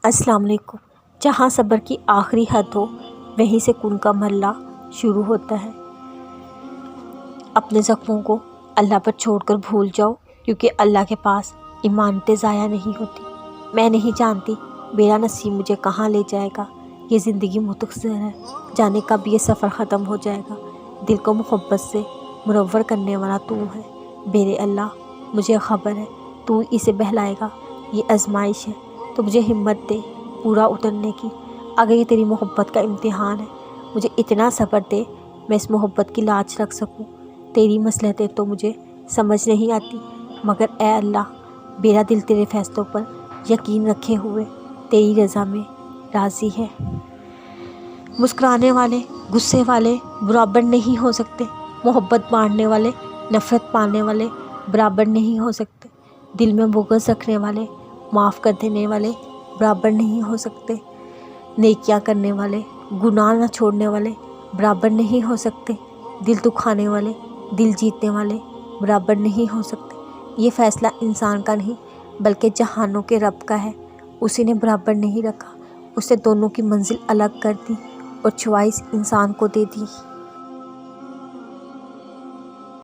السلام علیکم۔ جہاں صبر کی آخری حد ہو وہیں سے کن کا مرحلہ شروع ہوتا ہے۔ اپنے زخموں کو اللہ پر چھوڑ کر بھول جاؤ، کیونکہ اللہ کے پاس امانتیں ضائع نہیں ہوتی۔ میں نہیں جانتی میرا نصیب مجھے کہاں لے جائے گا، یہ زندگی مختصر ہے، جانے کب یہ سفر ختم ہو جائے گا۔ دل کو محبت سے منور کرنے والا تو ہے میرے اللہ، مجھے خبر ہے تو اسے بہلائے گا۔ یہ آزمائش ہے تو مجھے ہمت دے پورا اترنے کی۔ اگر یہ تیری محبت کا امتحان ہے، مجھے اتنا صبر دے میں اس محبت کی لاج رکھ سکوں۔ تیری مصلحتیں تو مجھے سمجھ نہیں آتی، مگر اے اللہ میرا دل تیرے فیصلوں پر یقین رکھے ہوئے تیری رضا میں راضی ہے۔ مسکرانے والے غصے والے برابر نہیں ہو سکتے، محبت بانٹنے والے نفرت پانے والے برابر نہیں ہو سکتے، دل میں بغض رکھنے والے معاف کر دینے والے برابر نہیں ہو سکتے، نیکیاں کرنے والے گناہ نہ چھوڑنے والے برابر نہیں ہو سکتے، دل دکھانے والے دل جیتنے والے برابر نہیں ہو سکتے۔ یہ فیصلہ انسان کا نہیں بلکہ جہانوں کے رب کا ہے، اسی نے برابر نہیں رکھا، اس نے دونوں کی منزل الگ کر دی اور چوائس انسان کو دے دی۔